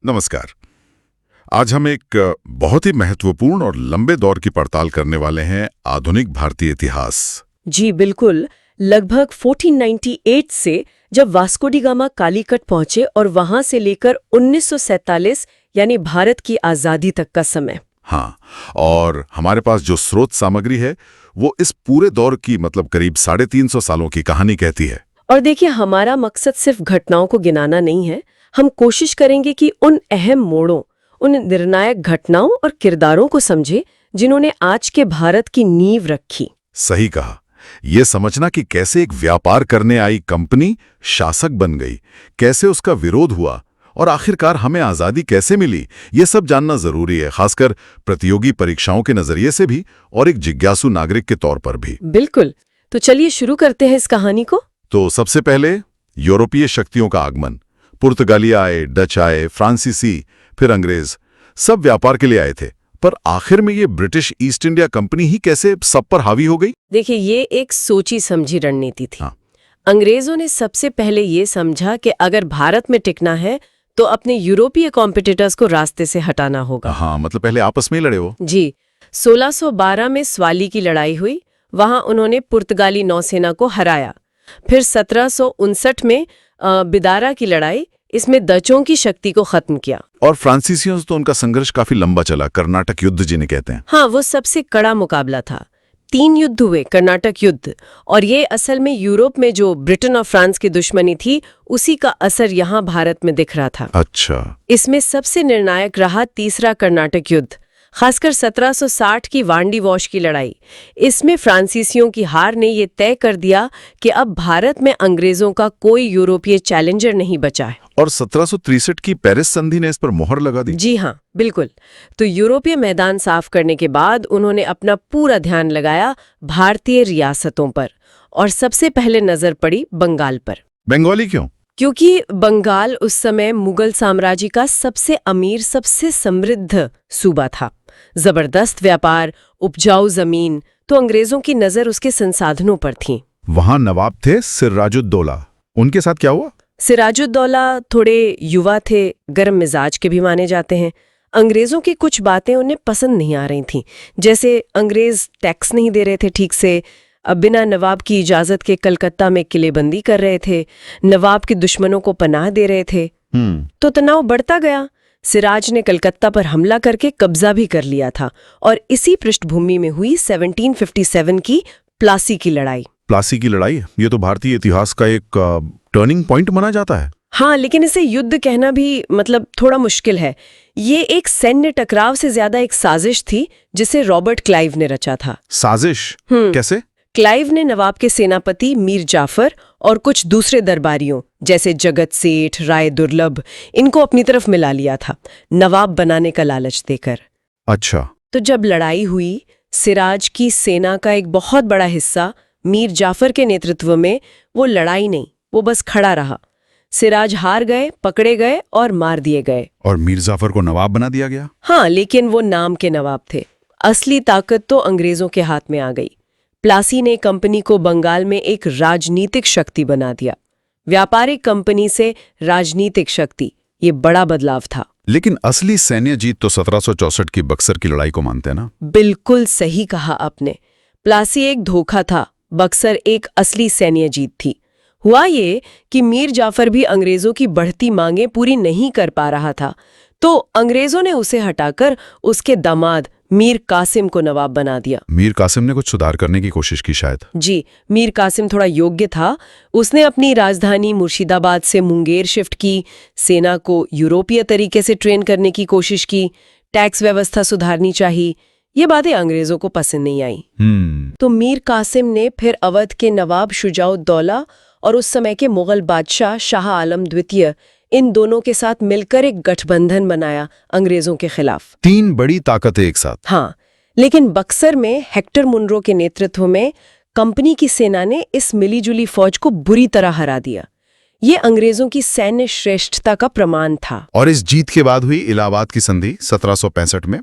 नमस्कार। आज हम एक बहुत ही महत्वपूर्ण और लंबे दौर की पड़ताल करने वाले हैं आधुनिक भारतीय इतिहास। जी बिल्कुल। लगभग 1498 से जब वास्को डी गामा कालीकट पहुंचे और वहां से लेकर 1947 यानी भारत की आजादी तक का समय। हाँ, और हमारे पास जो स्रोत सामग्री है वो इस पूरे दौर की मतलब करीब 350 सालों की कहानी कहती है। और देखिए, हमारा मकसद सिर्फ घटनाओं को गिनाना नहीं है। हम कोशिश करेंगे कि उन अहम मोड़ों, उन निर्णायक घटनाओं और किरदारों को समझे जिन्होंने आज के भारत की नींव रखी। सही कहा। ये समझना कि कैसे एक व्यापार करने आई कंपनी शासक बन गई, कैसे उसका विरोध हुआ और आखिरकार हमें आजादी कैसे मिली, ये सब जानना जरूरी है, खासकर प्रतियोगी परीक्षाओं के नजरिए से भी और एक जिज्ञासु नागरिक के तौर पर भी। बिल्कुल। तो चलिए शुरू करते हैं इस कहानी को। तो सबसे पहले यूरोपीय शक्तियों का आगमन। पुर्तगाली आए, डच आए, फ्रांसीसी, फिर अंग्रेज, सब व्यापार के लिए आए थे। पर आखिर में ये ब्रिटिश ईस्ट इंडिया कंपनी ही कैसे सब पर हावी हो गई? देखिए, ये एक सोची समझी रणनीति थी। हाँ। अंग्रेजों ने सबसे पहले ये समझा कि अगर भारत में टिकना है तो अपने यूरोपीय कॉम्पिटिटर्स को रास्ते से हटाना होगा। हाँ, मतलब पहले आपस में ही लड़े वो। जी। 1612 में स्वाली की लड़ाई हुई। वहां उन्होंने पुर्तगाली नौसेना को हराया। फिर 1759 में बिदारा की लड़ाई, इसमें डचों की शक्ति को खत्म किया। और फ्रांसीसियों से तो उनका संघर्ष काफी लंबा चला, कर्नाटक युद्ध जिन्हें कहते हैं। हाँ, वो सबसे कड़ा मुकाबला था। 3 युद्ध हुए, कर्नाटक युद्ध, और ये असल में यूरोप में जो ब्रिटेन और फ्रांस की दुश्मनी थी उसी का असर यहाँ भारत में दिख रहा था। अच्छा। इसमें सबसे निर्णायक रहा तीसरा कर्नाटक युद्ध, खासकर 1760 की वांडी वॉश की लड़ाई। इसमें फ्रांसीसियों की हार ने ये तय कर दिया कि अब भारत में अंग्रेजों का कोई यूरोपीय चैलेंजर नहीं बचा है। और 1763 की पेरिस संधि ने इस पर मोहर लगा दी। जी हाँ, बिल्कुल। तो यूरोपीय मैदान साफ करने के बाद उन्होंने अपना पूरा ध्यान लगाया भारतीय रियासतों पर, और सबसे पहले नजर पड़ी बंगाल पर। बंगाली क्यों? क्योंकि बंगाल उस समय मुगल साम्राज्य का सबसे अमीर, सबसे समृद्ध सूबा था। जबरदस्त व्यापार, उपजाऊ जमीन, तो अंग्रेजों की नजर उसके संसाधनों पर थी। वहां नवाब थे सिराजुद्दौला, उनके साथ क्या हुआ? सिराजुद्दौला थोड़े युवा थे, गर्म मिजाज के भी माने जाते हैं। अंग्रेजों की कुछ बातें उन्हें पसंद नहीं आ रही थीं, जैसे अंग्रेज टैक्स नहीं दे रहे थे ठीक से, अब बिना नवाब की इजाजत के कलकत्ता में किलेबंदी कर रहे थे, नवाब के दुश्मनों को पनाह दे रहे थे। तो तनाव बढ़ता गया। सिराज ने कलकत्ता पर हमला करके कब्जा भी कर लिया था, और इसी पृष्ठभूमि में हुई 1757 की प्लासी की लड़ाई। प्लासी की लड़ाई, ये तो भारतीय इतिहास का एक टर्निंग पॉइंट माना जाता है। हाँ, लेकिन इसे युद्ध कहना भी मतलब थोड़ा मुश्किल है। ये एक सैन्य टकराव से ज्यादा एक साजिश थी जिसे रॉबर्ट क्लाइव ने रचा था। साजिश? कैसे? क्लाइव ने नवाब के सेनापति मीर जाफर और कुछ दूसरे दरबारियों जैसे जगत सेठ, राय दुर्लभ, इनको अपनी तरफ मिला लिया था, नवाब बनाने का लालच देकर। अच्छा। तो जब लड़ाई हुई, सिराज की सेना का एक बहुत बड़ा हिस्सा मीर जाफर के नेतृत्व में, वो लड़ाई नहीं, वो बस खड़ा रहा। सिराज हार गए, पकड़े गए और मार दिए गए। और मीर जाफर को नवाब बना दिया गया? हाँ, लेकिन वो नाम के नवाब थे। असली ताकत तो अंग्रेजों के हाथ में आ गई। प्लासी ने कंपनी को बंगाल में एक राजनीतिक शक्ति बना दिया। व्यापारिक कंपनी से राजनीतिक शक्ति, ये बड़ा बदलाव था। लेकिन असली सैन्य जीत तो 1764 की बक्सर की लड़ाई को मानते हैं ना? बिल्कुल सही कहा आपने। प्लासी एक धोखा था, बक्सर एक असली सैन्य जीत थी। हुआ ये कि मीर जाफर भी अंग्रेजों की बढ़ती मांगें पूरी नहीं कर पा रहा था, तो अंग्रेजों ने उसे हटाकर उसके दामाद मीर कासिम को नवाब बना दिया। मीर कासिम ने कुछ सुधार करने की कोशिश की शायद। जी, मीर कासिम थोड़ा योग्य था। उसने अपनी राजधानी मुर्शिदाबाद से मुंगेर शिफ्ट की, सेना को यूरोपीय तरीके से ट्रेन करने की कोशिश की, टैक्स व्यवस्था सुधारनी चाहिए। ये बातें अंग्रेजों को पसंद नहीं आई। तो मीर कासिम ने फिर अवध के नवाब शुजाउद्दौला और उस समय के मुगल बादशाह शाह आलम द्वितीय, इन दोनों के साथ मिलकर एक गठबंधन बनाया अंग्रेजों के खिलाफ। 3 बड़ी ताकतें एक साथ। हाँ, लेकिन बक्सर में हेक्टर मुनरो के नेतृत्व में कंपनी की सेना ने इस मिलीजुली फौज को बुरी तरह हरा दिया। ये अंग्रेजों की सैन्य श्रेष्ठता का प्रमाण था। और इस जीत के बाद हुई इलाहाबाद की संधि 1765 में,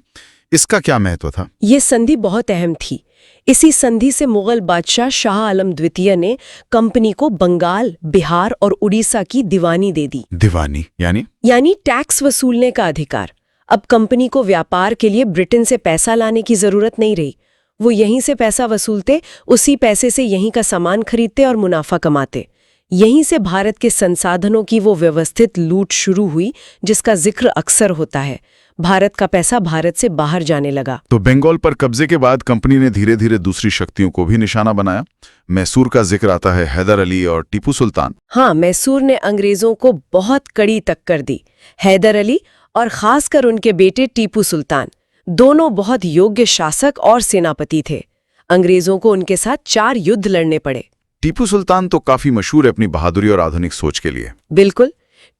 इसका क्या महत्व था? ये संधि बहुत अहम थी, इसी संधि से मुगल बादशाह शाह आलम द्वितीय ने कंपनी को बंगाल, बिहार और उड़ीसा की दीवानी दे दी। दीवानी यानी टैक्स वसूलने का अधिकार। अब कंपनी को व्यापार के लिए ब्रिटेन से पैसा लाने की जरूरत नहीं रही। वो यहीं से पैसा वसूलते, उसी पैसे से यहीं का सामान खरीदते और मुनाफा कमाते। यहीं से भारत के संसाधनों की वो व्यवस्थित लूट शुरू हुई जिसका जिक्र अक्सर होता है। भारत का पैसा भारत से बाहर जाने लगा। तो बंगाल पर कब्जे के बाद कंपनी ने धीरे धीरे दूसरी शक्तियों को भी निशाना बनाया। मैसूर का जिक्र आता है, हैदर अली और टीपू सुल्तान। हाँ, मैसूर ने अंग्रेजों को बहुत कड़ी टक्कर दी। हैदर अली और खासकर उनके बेटे टीपू सुल्तान दोनों बहुत योग्य शासक और सेनापति थे। अंग्रेजों को उनके साथ 4 युद्ध लड़ने पड़े। टीपू सुल्तान तो काफी मशहूर है अपनी बहादुरी और आधुनिक सोच के लिए। बिल्कुल,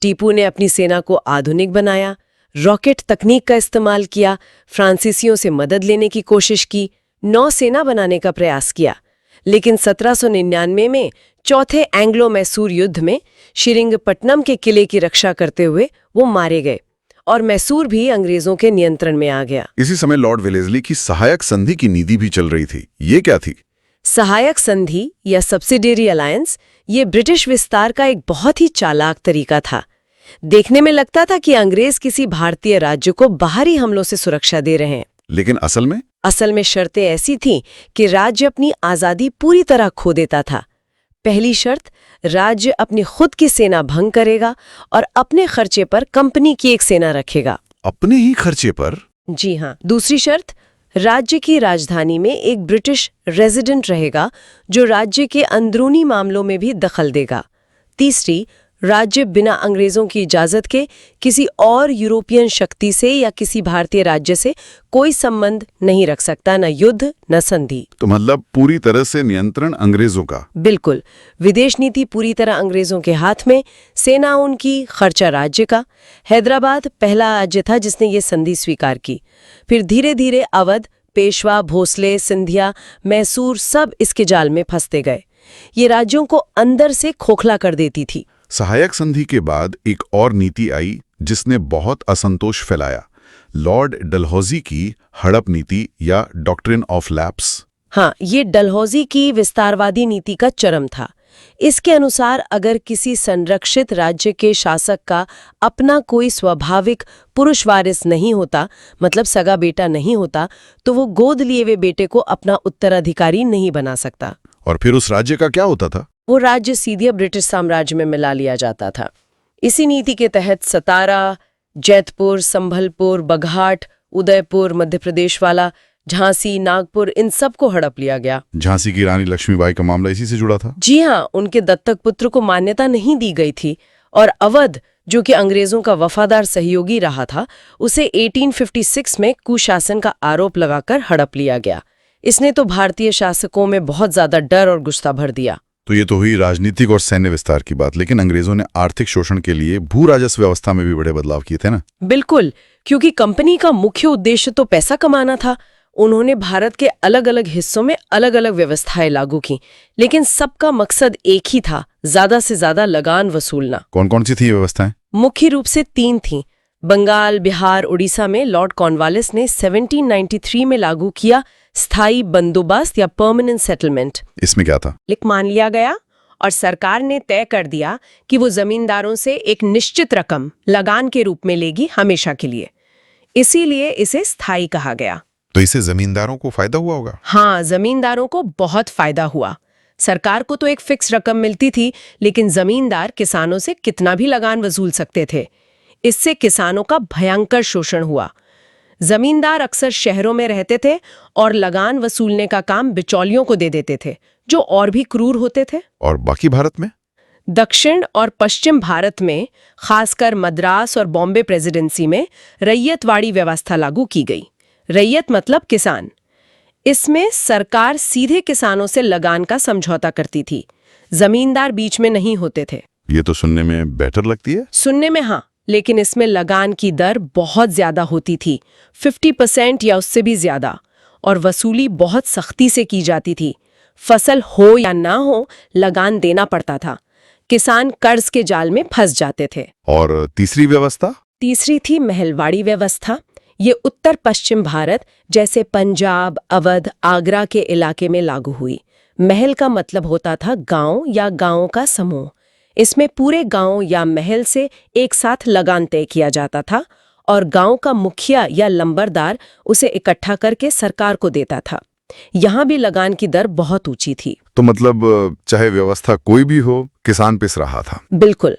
टीपू ने अपनी सेना को आधुनिक बनाया, रॉकेट तकनीक का इस्तेमाल किया, फ्रांसीसियों से मदद लेने की कोशिश की, नौसेना बनाने का प्रयास किया। लेकिन 1799 में चौथे एंग्लो मैसूर युद्ध में श्रीरंगपट्टनम के किले की रक्षा करते हुए वो मारे गए और मैसूर भी अंग्रेजों के नियंत्रण में आ गया। इसी समय लॉर्ड वेलेस्ली की सहायक संधि की नीति भी चल रही थी। ये क्या थी? सहायक संधि या सब्सिडियरी अलायंस ये ब्रिटिश विस्तार का एक बहुत ही चालाक तरीका था। देखने में लगता था कि अंग्रेज किसी भारतीय राज्य को बाहरी हमलों से सुरक्षा दे रहे हैं, लेकिन असल में शर्तें ऐसी थीं कि राज्य अपनी आज़ादी पूरी तरह खो देता था। पहली शर्त, राज्य अपनी खुद की सेना भंग करेगा और अपने खर्चे पर कंपनी की एक सेना रखेगा। अपने ही खर्चे पर? जी हाँ। दूसरी शर्त, राज्य की राजधानी में एक ब्रिटिश रेजिडेंट रहेगा जो राज्य के अंदरूनी मामलों में भी दखल देगा। तीसरी, राज्य बिना अंग्रेजों की इजाजत के किसी और यूरोपियन शक्ति से या किसी भारतीय राज्य से कोई संबंध नहीं रख सकता, न युद्ध न संधि। तो मतलब पूरी तरह से नियंत्रण अंग्रेजों का? बिल्कुल, विदेश नीति पूरी तरह अंग्रेजों के हाथ में, सेना उनकी, खर्चा राज्य का। हैदराबाद पहला राज्य था जिसने ये संधि स्वीकार की। फिर धीरे धीरे अवध, पेशवा, भोसले, सिंधिया, मैसूर सब इसके जाल में फंसते गए। ये राज्यों को अंदर से खोखला कर देती थी। सहायक संधि के बाद एक और नीति आई जिसने बहुत असंतोष फैलाया, लॉर्ड डलहौजी की हड़प नीति या डॉक्ट्रिन ऑफ लैप्स। हाँ, ये डलहौजी की विस्तारवादी नीति का चरम था। इसके अनुसार अगर किसी संरक्षित राज्य के शासक का अपना कोई स्वाभाविक पुरुष वारिस नहीं होता, मतलब सगा बेटा नहीं होता, तो वो गोद लिए हुए बेटे को अपना उत्तराधिकारी नहीं बना सकता। और फिर उस राज्य का क्या होता था? वो राज्य सीधे ब्रिटिश साम्राज्य में मिला लिया जाता था। इसी नीति के तहत सतारा, जैतपुर, संभलपुर, बघाट, उदयपुर, मध्य प्रदेश वाला, झांसी, नागपुर, इन सब को हड़प लिया गया। झांसी की रानी लक्ष्मीबाई का मामला इसी से जुड़ा था? जी हाँ, उनके दत्तक पुत्र को मान्यता नहीं दी गई थी और अवध, जो कि अंग्रेजों का वफादार सहयोगी रहा था, उसे 1856 में कुशासन का आरोप लगाकर हड़प लिया गया। इसने तो भारतीय शासकों में बहुत ज्यादा डर और गुस्सा भर दिया। तो ये तो हुई राजनीतिक और सैन्य विस्तार की बात, लेकिन अंग्रेजों ने आर्थिक शोषण के लिए भू राजस्व व्यवस्था में भी बड़े बदलाव किए थे ना? बिल्कुल, क्योंकि कंपनी का मुख्य उद्देश्य तो पैसा कमाना था। उन्होंने भारत के अलग अलग हिस्सों में अलग अलग व्यवस्थाएं लागू की, लेकिन सबका मकसद एक ही था, ज्यादा से ज्यादा लगान वसूलना। कौन कौन सी थी व्यवस्थाएं? मुख्य रूप से 3 थीं। बंगाल, बिहार, उड़ीसा में लॉर्ड कॉर्नवालिस ने 1793 में लागू किया स्थायी बंदोबस्त या परमानेंट सेटलमेंट। इसमें क्या था? लिख मान लिया गया और सरकार ने तय कर दिया कि वो जमींदारों से एक निश्चित रकम लगान के रूप में लेगी हमेशा के लिए। इसीलिए इसे स्थायी कहा गया। तो इससे जमींदारों को फायदा हुआ होगा? हाँ, जमींदारों को बहुत फायदा हुआ। सरकार को तो एक फिक्स रकम मिलती थी, लेकिन जमींदार किसानों से कितना भी लगान वसूल सकते थे। इससे किसानों का भयंकर शोषण हुआ। जमींदार अक्सर शहरों में रहते थे और लगान वसूलने का काम बिचौलियों को दे देते थे, जो और भी क्रूर होते थे। और बाकी भारत में? दक्षिण और पश्चिम भारत में, खासकर मद्रास और बॉम्बे प्रेसिडेंसी में, रैयतवाड़ी व्यवस्था लागू की गई। रैयत मतलब किसान। इसमें सरकार सीधे किसानों से लगान का समझौता करती थी, जमींदार बीच में नहीं होते थे। ये तो सुनने में बेटर लगती है। सुनने में हाँ, लेकिन इसमें लगान की दर बहुत ज्यादा होती थी, 50% या उससे भी ज्यादा, और वसूली बहुत सख्ती से की जाती थी। फसल हो या ना हो, लगान देना पड़ता था। किसान कर्ज के जाल में फंस जाते थे। और तीसरी व्यवस्था? तीसरी थी महलवाड़ी व्यवस्था ये उत्तर पश्चिम भारत जैसे पंजाब, अवध, आगरा के इलाके में लागू हुई। महल का मतलब होता था गांव या गांवों का समूह। इसमें पूरे गांव या महल से एक साथ लगान तय किया जाता था और गांव का मुखिया या लंबरदार उसे इकट्ठा करके सरकार को देता था। यहाँ भी लगान की दर बहुत ऊंची थी। तो मतलब चाहे व्यवस्था कोई भी हो, किसान पिस रहा था। बिल्कुल।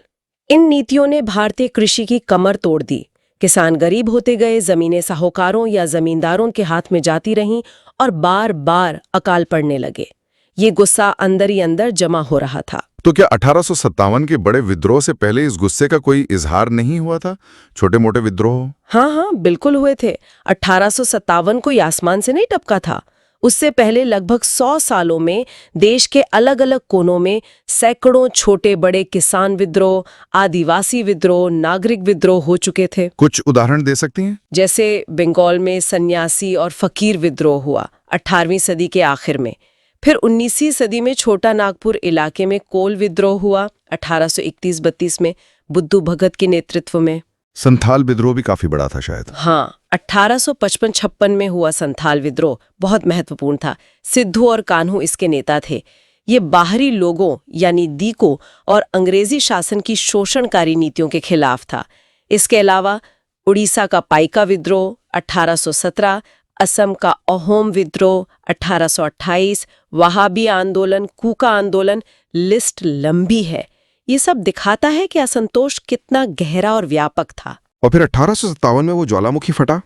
इन नीतियों ने भारतीय कृषि की कमर तोड़ दी। किसान गरीब होते गए, जमीनें साहूकारों या जमींदारों के हाथ में जाती रहीं और बार बार अकाल पड़ने लगे। ये गुस्सा अंदर ही अंदर जमा हो रहा था। तो क्या 1857 के बड़े विद्रोह से पहले इस गुस्से का कोई इजहार नहीं हुआ था? छोटे मोटे विद्रोह? हाँ, बिल्कुल हुए थे। 1857 कोई आसमान से नहीं टपका था। उससे पहले लगभग 100 सालों में देश के अलग अलग कोनों में सैकड़ों छोटे बड़े किसान विद्रोह, आदिवासी विद्रोह, नागरिक विद्रोह हो चुके थे। कुछ उदाहरण दे सकती हैं? जैसे बंगाल में सन्यासी और फकीर विद्रोह हुआ 18वीं सदी के आखिर में। फिर 19वीं सदी में छोटा नागपुर इलाके में कोल विद्रोह हुआ 1831-32 में बुद्धू भगत के नेतृत्व में। संथाल विद्रोह भी काफी बड़ा था शायद। हाँ, 1855-56 में हुआ संथाल विद्रोह बहुत महत्वपूर्ण था। सिद्धू और कान्हू इसके नेता थे। ये बाहरी लोगों यानी दीकों और अंग्रेजी शासन की शोषणकारी नीतियों के खिलाफ था। इसके अलावा उड़ीसा का पाइका विद्रोह 1817, असम का अहोम विद्रोह 1828, वहाबी आंदोलन, कूका आंदोलन, लिस्ट लंबी है। ये सब दिखाता है कि असंतोष कितना गहरा और व्यापक था। और फिर 1857 में वो ज्वालामुखी फटा।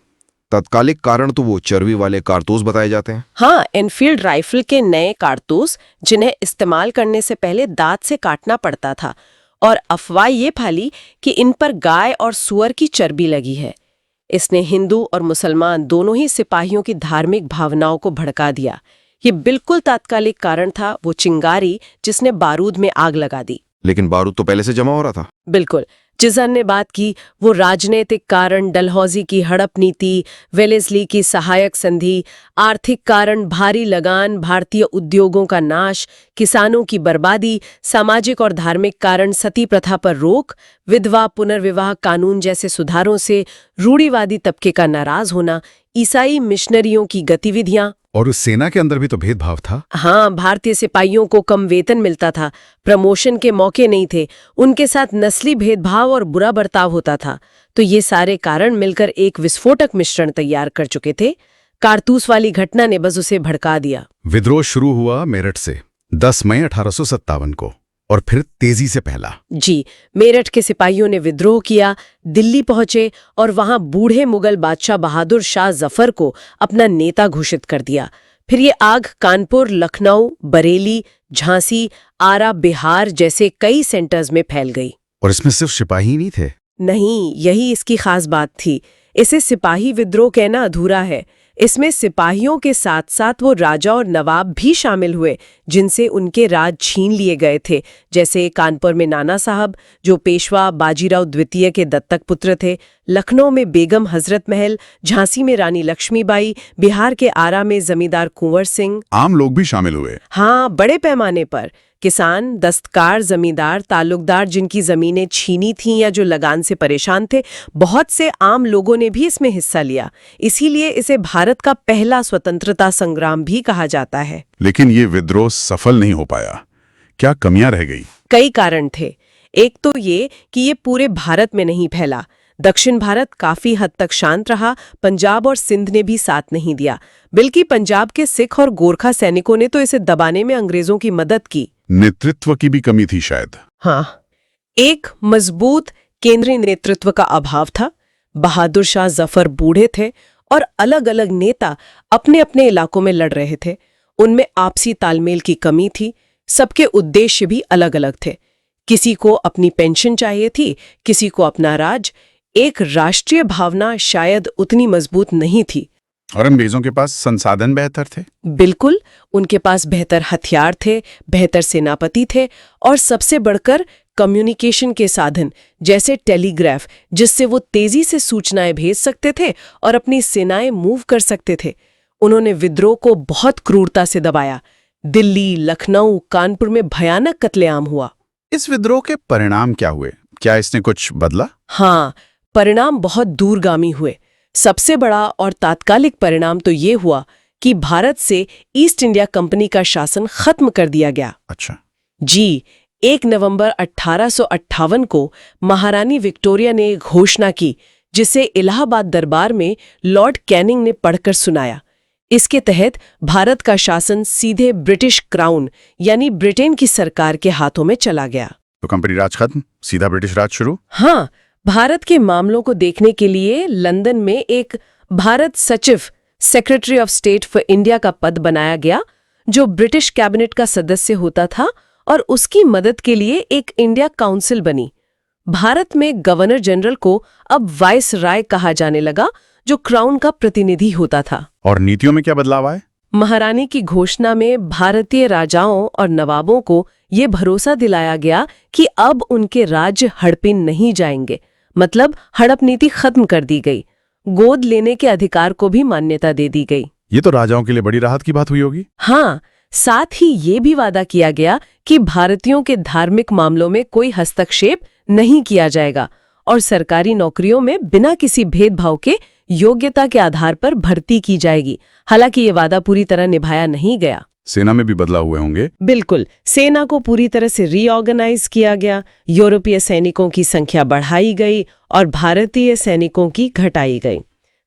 तत्कालिक कारण तो वो चर्बी वाले कारतूस बताए जाते हैं। हाँ, एनफील्ड राइफल के नए कारतूस जिन्हें इस्तेमाल करने से पहले दांत से काटना पड़ता था, और अफवाह ये फैली कि इन पर गाय और सुअर की चर्बी लगी है। इसने हिंदू और मुसलमान दोनों ही सिपाहियों की धार्मिक भावनाओं को भड़का दिया। ये बिल्कुल तात्कालिक कारण था, वो चिंगारी जिसने बारूद में आग लगा दी। लेकिन बारूद तो पहले से जमा हो रहा था। बिल्कुल। जिसन ने बात की वो राजनीतिक कारण, डलहौजी की हड़प नीति, वेलेस्ली की सहायक संधि, आर्थिक कारण, भारी लगान, भारतीय उद्योगों का नाश, किसानों की बर्बादी, सामाजिक और धार्मिक कारण, सती प्रथा पर रोक, विधवा पुनर्विवाह कानून जैसे सुधारों से रूढ़िवादी तबके का नाराज होना, ईसाई मिशनरियों की गतिविधियां। और उस सेना के अंदर भी तो भेदभाव था। हाँ, भारतीय सिपाहियों को कम वेतन मिलता था, प्रमोशन के मौके नहीं थे, उनके साथ नस्ली भेदभाव और बुरा बर्ताव होता था। तो ये सारे कारण मिलकर एक विस्फोटक मिश्रण तैयार कर चुके थे। कारतूस वाली घटना ने बस उसे भड़का दिया। विद्रोह शुरू हुआ मेरठ से 10 मई 1857 को, और फिर तेजी से फैला। जी, मेरठ के सिपाहियों ने विद्रोह किया, दिल्ली पहुंचे और वहां बूढ़े मुगल बादशाह बहादुर शाह जफर को अपना नेता घोषित कर दिया। फिर ये आग कानपुर, लखनऊ, बरेली, झांसी, आरा, बिहार जैसे कई सेंटर्स में फैल गई। और इसमें सिर्फ सिपाही नहीं थे। नहीं, यही इसकी खास बात थी। इसे सिपाही विद्रोह कहना अधूरा है। इसमें सिपाहियों के साथ साथ वो राजा और नवाब भी शामिल हुए जिनसे उनके राज छीन लिए गए थे, जैसे कानपुर में नाना साहब जो पेशवा बाजीराव द्वितीय के दत्तक पुत्र थे, लखनऊ में बेगम हजरत महल, झांसी में रानी लक्ष्मीबाई, बिहार के आरा में जमींदार कुंवर सिंह। आम लोग भी शामिल हुए। हाँ, बड़े पैमाने पर किसान, दस्तकार, जमींदार, ताल्लुकदार जिनकी जमीनें छीनी थीं या जो लगान से परेशान थे, बहुत से आम लोगों ने भी इसमें हिस्सा लिया। इसीलिए इसे भारत का पहला स्वतंत्रता संग्राम भी कहा जाता है। लेकिन ये विद्रोह सफल नहीं हो पाया। क्या कमियां रह गई? कई कारण थे। एक तो ये कि ये पूरे भारत में नहीं फैला। दक्षिण भारत काफी हद तक शांत रहा, पंजाब और सिंध ने भी साथ नहीं दिया, बल्कि पंजाब के सिख और गोरखा सैनिकों ने तो इसे दबाने में अंग्रेजों की मदद की। नेतृत्व की भी कमी थी शायद। हाँ, एक मजबूत केंद्रीय नेतृत्व का अभाव था। बहादुर शाह जफर बूढ़े थे और अलग अलग नेता अपने अपने इलाकों में लड़ रहे थे। उनमें आपसी तालमेल की कमी थी। सबके उद्देश्य भी अलग अलग थे। किसी को अपनी पेंशन चाहिए थी, किसी को अपना राज। एक राष्ट्रीय भावना शायद उतनी मजबूत नहीं थी। और अंग्रेजों के पास संसाधन बेहतर थे। बिल्कुल, उनके पास बेहतर हथियार थे, बेहतर सेनापति थे और सबसे बढ़कर कम्युनिकेशन के साधन जैसे टेलीग्राफ, जिससे वो तेजी से सूचनाएं भेज सकते थे और अपनी सेनाएं मूव कर सकते थे। उन्होंने विद्रोह को बहुत क्रूरता से दबाया। दिल्ली, लखनऊ, कानपुर में भयानक कत्लेआम हुआ। इस विद्रोह के परिणाम क्या हुए? क्या इसने कुछ बदला? हाँ, परिणाम बहुत दूरगामी हुए। सबसे बड़ा और तात्कालिक परिणाम तो ये हुआ कि भारत से ईस्ट इंडिया कंपनी का शासन खत्म कर दिया गया। अच्छा। जी, 1 नवंबर 1858 को महारानी विक्टोरिया ने एक घोषणा की, जिसे इलाहाबाद दरबार में लॉर्ड कैनिंग ने पढ़कर सुनाया। इसके तहत भारत का शासन सीधे ब्रिटिश क्राउन यानी ब्रिटेन की सरकार के हाथों में चला गया। तो कंपनी राज खत्म, सीधा ब्रिटिश राज शुरू। हाँ, भारत के मामलों को देखने के लिए लंदन में एक भारत सचिव, secretary of state for India का पद बनाया गया, जो ब्रिटिश कैबिनेट का सदस्य होता था, और उसकी मदद के लिए एक इंडिया काउंसिल बनी। भारत में गवर्नर जनरल को अब वाइस राय कहा जाने लगा, जो क्राउन का प्रतिनिधि होता था। और नीतियों में क्या बदलाव आए? महारानी की घोषणा में भारतीय राजाओं और नवाबों को ये भरोसा दिलाया गया कि अब उनके राज्य हड़पिन नहीं जाएंगे, मतलब हड़प नीति खत्म कर दी गई। गोद लेने के अधिकार को भी मान्यता दे दी गई। ये तो राजाओं के लिए बड़ी राहत की बात हुई होगी। हाँ, साथ ही ये भी वादा किया गया कि भारतीयों के धार्मिक मामलों में कोई हस्तक्षेप नहीं किया जाएगा और सरकारी नौकरियों में बिना किसी भेदभाव के योग्यता के आधार पर भर्ती की जाएगी। हालांकि ये वादा पूरी तरह निभाया नहीं गया। सेना में भी बदलाव हुए होंगे। बिल्कुल, सेना को पूरी तरह से रीऑर्गेनाइज किया गया, यूरोपीय सैनिकों की संख्या बढ़ाई गई और भारतीय सैनिकों की घटाई गई।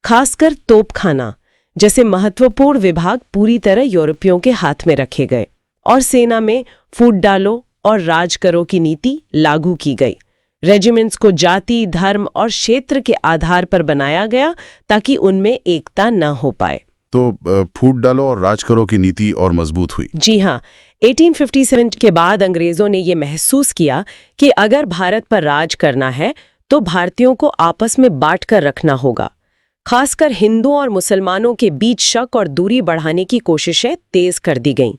खासकर तोपखाना जैसे महत्वपूर्ण विभाग पूरी तरह यूरोपियों के हाथ में रखे गए और सेना में फूट डालो और राज करो की नीति लागू की गई। रेजिमेंट्स को जाति, धर्म और क्षेत्र के आधार पर बनाया गया ताकि उनमें एकता न हो पाए। तो फूट डालो और राज करो की नीति और मजबूत हुई। जी हाँ, 1857 के बाद अंग्रेजों ने ये महसूस किया कि अगर भारत पर राज करना है तो भारतीयों को आपस में बांट कर रखना होगा। खासकर हिंदुओं और मुसलमानों के बीच शक और दूरी बढ़ाने की कोशिशें तेज कर दी गईं।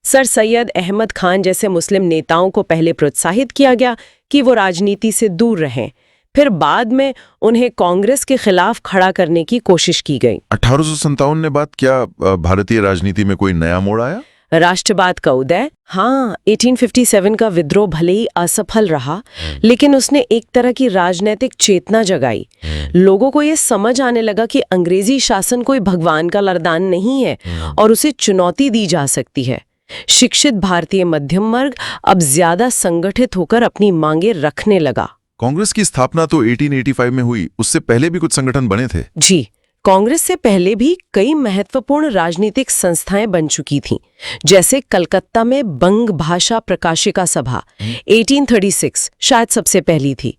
सर सैयद अहमद खान जैसे मुस्लिम नेताओं को पहले प्रोत्साहित किया गया कि वो राजनीति से दूर रहें, फिर बाद में उन्हें कांग्रेस के खिलाफ खड़ा करने की कोशिश की गई। 1857 ने बाद क्या भारतीय राजनीति में कोई नया मोड़ आया? राष्ट्रवाद का उदय। हाँ, 1857 का विद्रोह भले ही असफल रहा, लेकिन उसने एक तरह की राजनीतिक चेतना जगाई। लोगों को ये समझ आने लगा कि अंग्रेजी शासन कोई भगवान का वरदान नहीं है और उसे चुनौती दी जा सकती है। शिक्षित भारतीय मध्यम वर्ग अब ज्यादा संगठित होकर अपनी मांगे रखने लगा। कांग्रेस की स्थापना तो 1885 में हुई, उससे पहले भी कुछ संगठन बने थे। जी, कांग्रेस से पहले भी कई महत्वपूर्ण राजनीतिक संस्थाएं बन चुकी थीं, जैसे कलकत्ता में बंग भाषा प्रकाशिका सभा 1836 शायद सबसे पहली थी।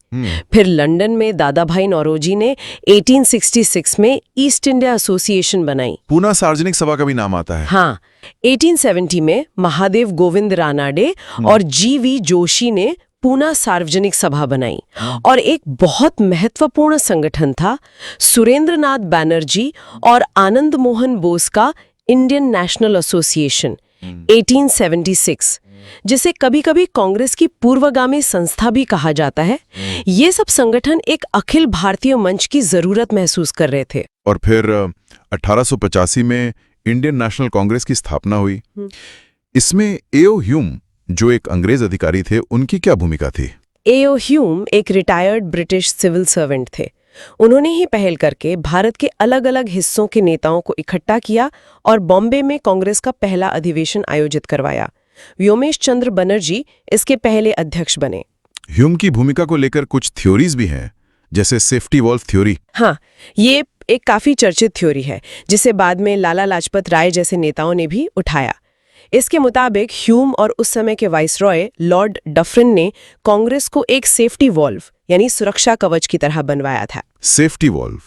फिर लंदन में दादा भाई नौरोजी ने 1866 में ईस्ट इंडिया एसोसिएशन बनाई। पूना सार्वजनिक सभा का भी नाम आता है। हाँ, 1870 में महादेव गोविंद रानाडे और जी.वी. जोशी ने पूना सार्वजनिक सभा बनाई। और एक बहुत महत्वपूर्ण संगठन था सुरेंद्रनाथ बैनर्जी और आनंद मोहन बोस का इंडियन नेशनल एसोसिएशन 1876, जिसे कभी-कभी कांग्रेस की पूर्वगामी संस्था भी कहा जाता है। ये सब संगठन एक अखिल भारतीय मंच की जरूरत महसूस कर रहे थे। और फिर 1885 में इंडियन नेशनल कांग्रेस की स्थापना हुई। इसमें ए.ओ. ह्यूम, जो एक अंग्रेज अधिकारी थे, उनकी क्या भूमिका थी? ए.ओ. ह्यूम एक रिटायर्ड ब्रिटिश सिविल सर्वेंट थे। उन्होंने ही पहल करके भारत के अलग-अलग हिस्सों के नेताओं को इकट्ठा किया और बॉम्बे में कांग्रेस का पहला अधिवेशन आयोजित करवाया। व्योमेश चंद्र बनर्जी इसके पहले अध्यक्ष बने। ह्यूम की भूमिका को लेकर कुछ थ्योरीज भी हैं, जैसे सेफ्टी वॉल्व थ्योरी। हाँ, ये एक काफी चर्चित थ्योरी है, जिसे बाद में लाला लाजपत राय जैसे नेताओं ने भी उठाया। इसके मुताबिक ह्यूम और उस समय के वाइसरॉय लॉर्ड डफरिन ने कांग्रेस को एक सेफ्टी वॉल्व यानी सुरक्षा कवच की तरह बनवाया था। सेफ्टी वॉल्व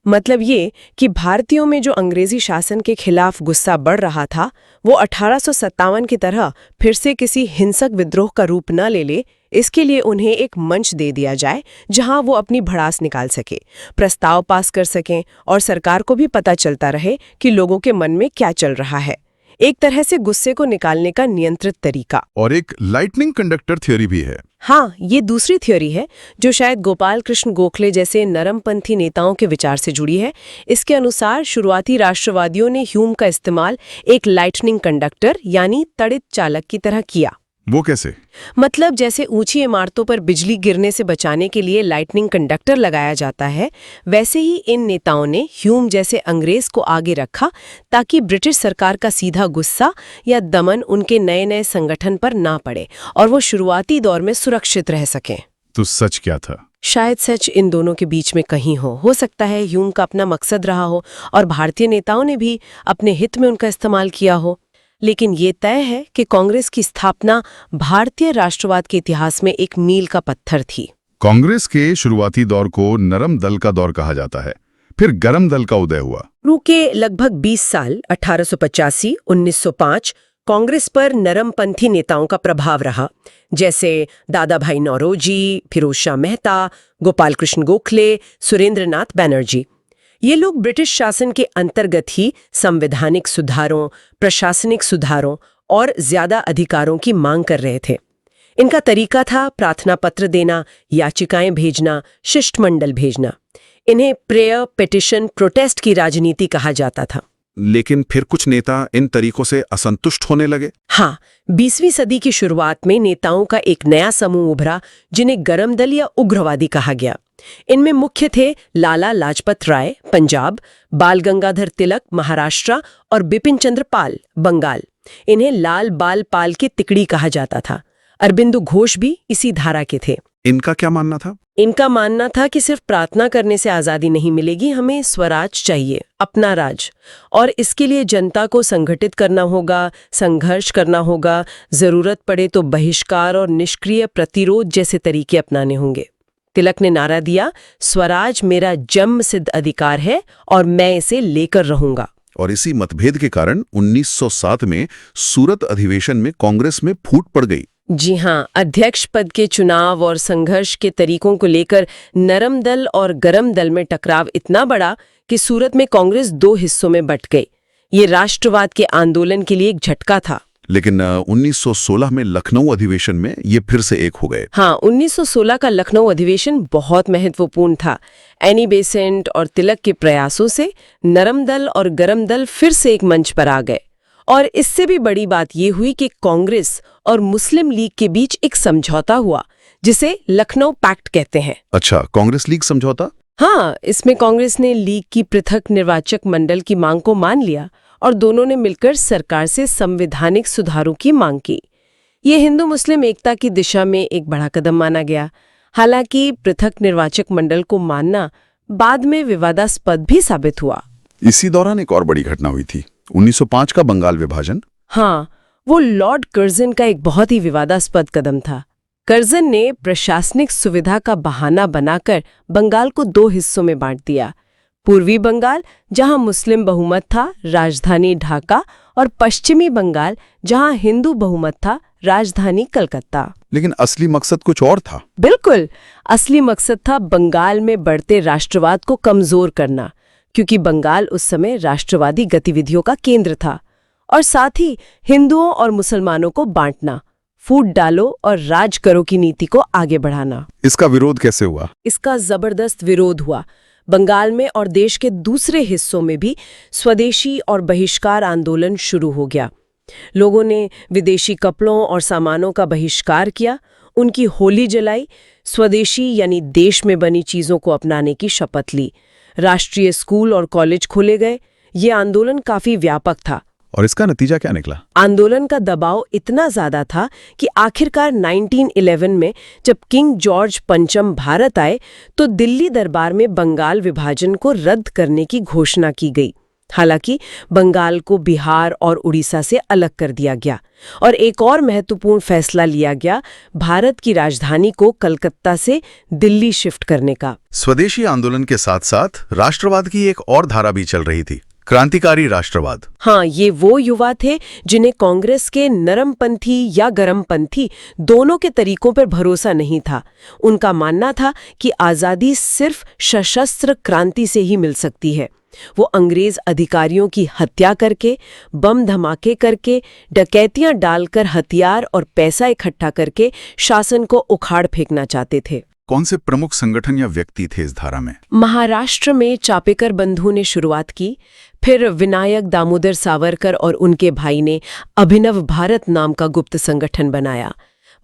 मतलब ये कि भारतीयों में जो अंग्रेजी शासन के खिलाफ गुस्सा बढ़ रहा था, वो 1857 की तरह फिर से किसी हिंसक विद्रोह का रूप न ले ले, इसके लिए उन्हें एक मंच दे दिया जाए जहां वो अपनी भड़ास निकाल सके, प्रस्ताव पास कर सकें और सरकार को भी पता चलता रहे कि लोगों के मन में क्या चल रहा है। एक तरह से गुस्से को निकालने का नियंत्रित तरीका। और एक लाइटनिंग कंडक्टर थ्योरी भी है। हाँ, ये दूसरी थ्योरी है जो शायद गोपाल कृष्ण गोखले जैसे नरमपंथी नेताओं के विचार से जुड़ी है। इसके अनुसार शुरुआती राष्ट्रवादियों ने ह्यूम का इस्तेमाल एक लाइटनिंग कंडक्टर यानी तड़ित चालक की तरह किया। वो कैसे? मतलब जैसे ऊंची इमारतों पर बिजली गिरने से बचाने के लिए लाइटनिंग कंडक्टर लगाया जाता है, वैसे ही इन नेताओं ने ह्यूम जैसे अंग्रेज को आगे रखा ताकि ब्रिटिश सरकार का सीधा गुस्सा या दमन उनके नए नए संगठन पर ना पड़े और वो शुरुआती दौर में सुरक्षित रह सकें। तो सच क्या था? शायद सच इन दोनों के बीच में कहीं हो सकता है ह्यूम का अपना मकसद रहा हो और भारतीय नेताओं ने भी अपने हित में उनका इस्तेमाल किया हो। लेकिन ये तय है कि कांग्रेस की स्थापना भारतीय राष्ट्रवाद के इतिहास में एक मील का पत्थर थी। कांग्रेस के शुरुआती दौर को नरम दल का दौर कहा जाता है, फिर गरम दल का उदय हुआ। के लगभग 20 साल 1885, 1905 कांग्रेस पर नरमपंथी नेताओं का प्रभाव रहा, जैसे दादा भाई नौरोजी, फिरोज शाह मेहता, गोपाल कृष्ण गोखले, सुरेंद्रनाथ बैनर्जी। ये लोग ब्रिटिश शासन के अंतर्गत ही संवैधानिक सुधारों, प्रशासनिक सुधारों और ज्यादा अधिकारों की मांग कर रहे थे। इनका तरीका था प्रार्थना पत्र देना, याचिकाएं भेजना, शिष्टमंडल भेजना। इन्हें प्रेयर, पिटिशन, प्रोटेस्ट की राजनीति कहा जाता था। लेकिन फिर कुछ नेता इन तरीकों से असंतुष्ट होने लगे। हाँ, 20वीं सदी की शुरुआत में नेताओं का एक नया समूह उभरा जिन्हें गरम दल या उग्रवादी कहा गया। इनमें मुख्य थे लाला लाजपत राय पंजाब, बाल गंगाधर तिलक महाराष्ट्र और बिपिन चंद्र पाल बंगाल। इन्हें लाल बाल पाल की तिकड़ी कहा जाता था। अरबिंदो घोष भी इसी धारा के थे। इनका क्या मानना था? इनका मानना था कि सिर्फ प्रार्थना करने से आजादी नहीं मिलेगी, हमें स्वराज चाहिए, अपना राज, और इसके लिए जनता को संगठित करना होगा, संघर्ष करना होगा, जरूरत पड़े तो बहिष्कार और निष्क्रिय प्रतिरोध जैसे तरीके अपनाने होंगे। तिलक ने नारा दिया, स्वराज मेरा जन्म सिद्ध अधिकार है और मैं इसे लेकर रहूंगा। और इसी मतभेद के कारण 1907 में सूरत अधिवेशन में कांग्रेस में फूट पड़ गई। जी हाँ, अध्यक्ष पद के चुनाव और संघर्ष के तरीकों को लेकर नरम दल और गरम दल में टकराव इतना बड़ा कि सूरत में कांग्रेस 2 हिस्सों में बंट गई। ये राष्ट्रवाद के आंदोलन के लिए एक झटका था। लेकिन 1916 में लखनऊ अधिवेशन में ये फिर से एक हो गए। हाँ, 1916 का लखनऊ अधिवेशन बहुत महत्वपूर्ण था। एनी बेसेंट और तिलक के प्रयासों से नरम दल और गरम दल फिर से एक मंच पर आ गए। और इससे भी बड़ी बात ये हुई कि कांग्रेस और मुस्लिम लीग के बीच एक समझौता हुआ जिसे लखनऊ पैक्ट कहते हैं। अच्छा, कांग्रेस लीग समझौता? हाँ, इसमें कांग्रेस ने लीग की पृथक निर्वाचक मंडल की मांग को मान लिया और दोनों ने मिलकर सरकार से संवैधानिक सुधारों की मांग की। ये हिंदू मुस्लिम एकता की दिशा में एक बड़ा कदम माना गया। हालांकि पृथक निर्वाचक मंडल को मानना बाद में विवादास्पद भी साबित हुआ। इसी दौरान एक और बड़ी घटना हुई थी, 1905 का बंगाल विभाजन। हाँ, वो लॉर्ड कर्जन का एक बहुत ही विवादास्पद कदम था। कर्जन ने प्रशासनिक सुविधा का बहाना बनाकर बंगाल को 2 हिस्सों में बांट दिया। पूर्वी बंगाल, जहां मुस्लिम बहुमत था, राजधानी ढाका, और पश्चिमी बंगाल, जहां हिंदू बहुमत था, राजधानी कलकत्ता। लेकिन असली मकसद कुछ और था। बिल्कुल, असली मकसद था बंगाल में बढ़ते राष्ट्रवाद को कमजोर करना, क्योंकि बंगाल उस समय राष्ट्रवादी गतिविधियों का केंद्र था, और साथ ही हिंदुओं और मुसलमानों को बांटना, फूट डालो और राज करो की नीति को आगे बढ़ाना। इसका विरोध कैसे हुआ? इसका जबरदस्त विरोध हुआ। बंगाल में और देश के दूसरे हिस्सों में भी स्वदेशी और बहिष्कार आंदोलन शुरू हो गया। लोगों ने विदेशी कपड़ों और सामानों का बहिष्कार किया, उनकी होली जलाई, स्वदेशी यानी देश में बनी चीजों को अपनाने की शपथ ली। राष्ट्रीय स्कूल और कॉलेज खोले गए। ये आंदोलन काफी व्यापक था। और इसका नतीजा क्या निकला? आंदोलन का दबाव इतना ज्यादा था कि आखिरकार 1911 में जब किंग जॉर्ज पंचम भारत आए तो दिल्ली दरबार में बंगाल विभाजन को रद्द करने की घोषणा की गई। हालांकि बंगाल को बिहार और उड़ीसा से अलग कर दिया गया और एक और महत्वपूर्ण फैसला लिया गया, भारत की राजधानी को कलकत्ता से दिल्ली शिफ्ट करने का। स्वदेशी आंदोलन के साथ साथ राष्ट्रवाद की एक और धारा भी चल रही थी, क्रांतिकारी राष्ट्रवाद। हाँ, ये वो युवा थे जिन्हें कांग्रेस के नरमपंथी या गरमपंथी दोनों के तरीकों पर भरोसा नहीं था। उनका मानना था कि आजादी सिर्फ सशस्त्र क्रांति से ही मिल सकती है। वो अंग्रेज अधिकारियों की हत्या करके, बम धमाके करके, डकैतियां डालकर हथियार और पैसा इकट्ठा करके शासन को उखाड़ फेंकना चाहते थे। कौन से प्रमुख संगठन या व्यक्ति थे इस धारा में? महाराष्ट्र में चापेकर बंधु ने शुरुआत की, फिर विनायक दामोदर सावरकर और उनके भाई ने अभिनव भारत नाम का गुप्त संगठन बनाया।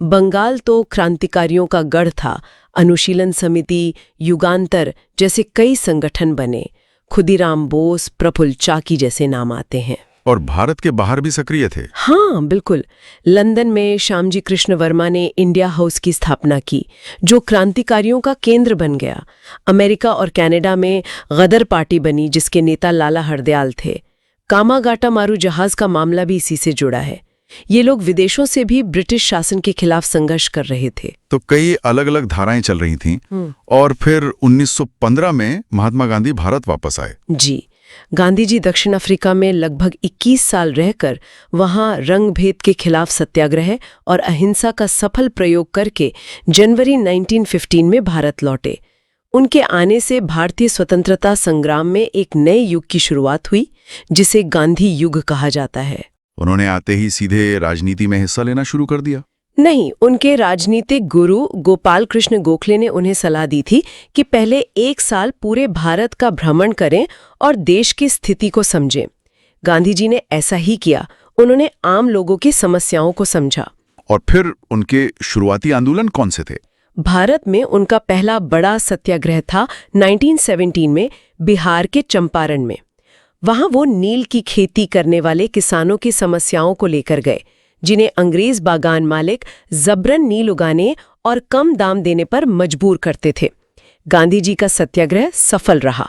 बंगाल तो क्रांतिकारियों का गढ़ था। अनुशीलन समिति, युगांतर जैसे कई संगठन बने। खुदीराम बोस, प्रफुल्ल चाकी जैसे नाम आते हैं। और भारत के बाहर भी सक्रिय थे। हाँ, बिल्कुल। लंदन में श्यामजी कृष्ण वर्मा ने इंडिया हाउस की स्थापना की, जो क्रांतिकारियों का केंद्र बन गया। अमेरिका और कनाडा में गदर पार्टी बनी, जिसके नेता लाला हरदयाल थे। कामागाटा मारू जहाज का मामला भी इसी से जुड़ा है। ये लोग विदेशों से भी ब्रिटिश शासन के खिलाफ संघर्ष कर रहे थे। तो कई अलग अलग धाराएं चल रही थीं। और फिर 1915 में महात्मा गांधी भारत वापस आए। जी, गांधी जी दक्षिण अफ्रीका में लगभग 21 साल रहकर वहां रंग भेद के खिलाफ सत्याग्रह और अहिंसा का सफल प्रयोग करके जनवरी 1915 में भारत लौटे। उनके आने से भारतीय स्वतंत्रता संग्राम में एक नए युग की शुरुआत हुई, जिसे गांधी युग कहा जाता है। उन्होंने आते ही सीधे राजनीति में हिस्सा लेना शुरू कर दिया? नहीं, उनके राजनीतिक गुरु गोपाल कृष्ण गोखले ने उन्हें सलाह दी थी कि पहले 1 साल पूरे भारत का भ्रमण करें और देश की स्थिति को समझें। गांधी जी ने ऐसा ही किया। उन्होंने आम लोगों की समस्याओं को समझा। और फिर उनके शुरुआती आंदोलन कौन से थे? भारत में उनका पहला बड़ा सत्याग्रह था 1917 में बिहार के चंपारण में। वहां वो नील की खेती करने वाले किसानों की समस्याओं को लेकर गए, जिन्हें अंग्रेज बागान मालिक जबरन नील उगाने और कम दाम देने पर मजबूर करते थे। गांधी जी का सत्याग्रह सफल रहा।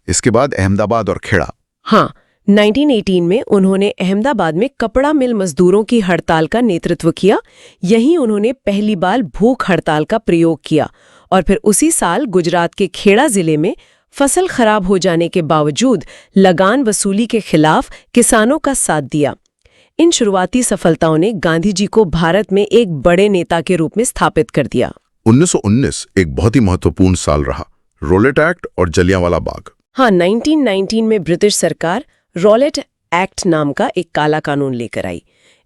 इसके बाद अहमदाबाद और खेड़ा। हाँ, 1918 में उन्होंने अहमदाबाद में कपड़ा मिल मजदूरों की हड़ताल का नेतृत्व किया। यहीं उन्होंने पहली बार भूख हड़ताल का प्रयोग किया। और फिर उसी साल गुजरात के खेड़ा जिले में फसल खराब हो जाने के बावजूद लगान वसूली के खिलाफ किसानों का साथ दिया। इन शुरुआती सफलताओं ने गांधी जी को भारत में एक बड़े नेता के रूप में स्थापित कर दिया। 1919 एक बहुत ही महत्वपूर्ण साल रहा। रोलेट एक्ट और जलियांवाला बाग। हाँ, 1919 में ब्रिटिश सरकार रोलेट एक्ट नाम का एक काला कानून लेकर आई।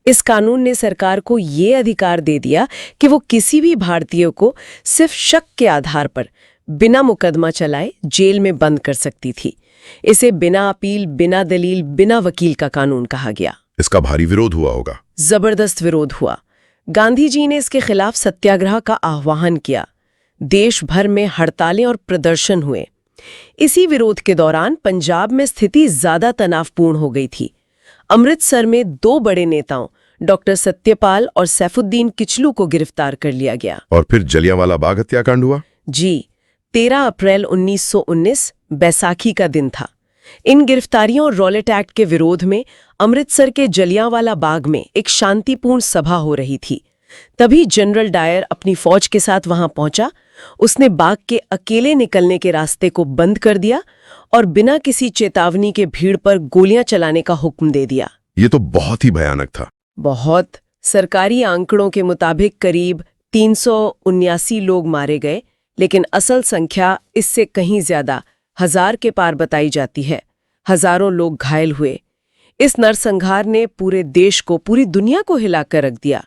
इस कानून ने सरकार को ये अधिकार दे दिया कि वो किसी भी भारतीय को सिर्फ शक के आधार पर बिना मुकदमा चलाए जेल में बंद कर सकती थी। इसे बिना अपील, बिना दलील, बिना वकील का कानून कहा गया। इसका भारी विरोध हुआ होगा। जबरदस्त विरोध हुआ। गांधी जी ने इसके खिलाफ सत्याग्रह का आह्वान किया। देश भर में हड़तालें और प्रदर्शन हुए। इसी विरोध के दौरान पंजाब में स्थिति ज्यादा तनावपूर्ण हो गई थी। अमृतसर में 2 बड़े नेताओं डॉक्टर सत्यपाल और सैफुद्दीन किचलू को गिरफ्तार कर लिया गया। और फिर जलियांवाला बाग हत्याकांड हुआ। जी, 13 अप्रैल 1919 बैसाखी का दिन था। इन गिरफ्तारियों और रोलेट एक्ट के विरोध में अमृतसर के जलियांवाला बाग में एक शांतिपूर्ण सभा हो रही थी। तभी जनरल डायर अपनी फौज के साथ वहां पहुंचा। उसने बाग के अकेले निकलने के रास्ते को बंद कर दिया और बिना किसी चेतावनी के भीड़ पर गोलियां चलाने का हुक्म दे दिया। ये तो बहुत ही भयानक था। बहुत। सरकारी आंकड़ों के मुताबिक करीब 379 लोग मारे गए, लेकिन असल संख्या इससे कहीं ज्यादा 1000 के पार बताई जाती है। हजारों लोग घायल हुए। इस नरसंहार ने पूरे देश को, पूरी दुनिया को हिलाकर रख दिया।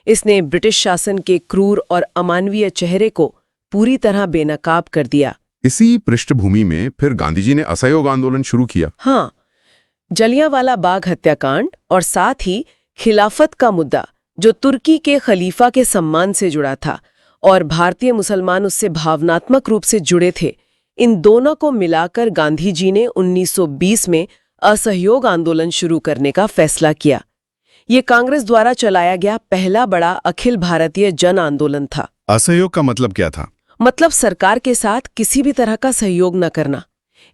इसने ब्रिटिश शासन के क्रूर और अमानवीय चेहरे को पूरी तरह बेनकाब कर दिया। इसी पृष्ठभूमि में फिर गांधी जी ने असहयोग आंदोलन शुरू किया। हाँ, जलियांवाला बाग हत्याकांड और साथ ही खिलाफत का मुद्दा, जो तुर्की के खलीफा के सम्मान से जुड़ा था और भारतीय मुसलमान उससे भावनात्मक रूप से जुड़े थे, इन दोनों को मिलाकर गांधी जी ने 1920 में असहयोग आंदोलन शुरू करने का फैसला किया। ये कांग्रेस द्वारा चलाया गया पहला बड़ा अखिल भारतीय जन आंदोलन था। असहयोग का मतलब क्या था? मतलब सरकार के साथ किसी भी तरह का सहयोग न करना।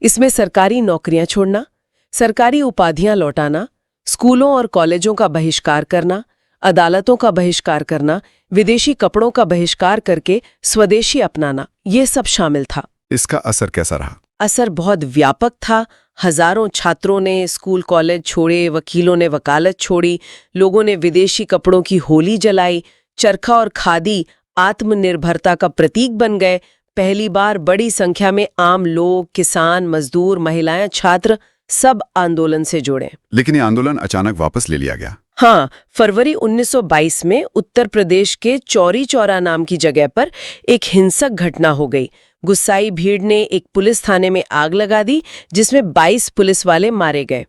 इसमें सरकारी नौकरियां छोड़ना, सरकारी उपाधियां लौटाना, स्कूलों और कॉलेजों का बहिष्कार करना, अदालतों का बहिष्कार करना, विदेशी कपड़ों का बहिष्कार करके स्वदेशी अपनाना, ये सब शामिल था। इसका असर कैसा रहा? असर बहुत व्यापक था। हजारों छात्रों ने स्कूल कॉलेज छोड़े, वकीलों ने वकालत छोड़ी, लोगों ने विदेशी कपड़ों की होली जलाई। चरखा और खादी आत्मनिर्भरता का प्रतीक बन गए। पहली बार बड़ी संख्या में आम लोग, किसान, मजदूर, महिलाएं, छात्र सब आंदोलन से जुड़े। लेकिन ये आंदोलन अचानक वापस ले लिया गया। हाँ, फरवरी 1922 में उत्तर प्रदेश के चौरी चौरा नाम की जगह पर एक हिंसक घटना हो गई। गुस्साई भीड़ ने एक पुलिस थाने में आग लगा दी, जिसमें 22 पुलिस वाले मारे गए।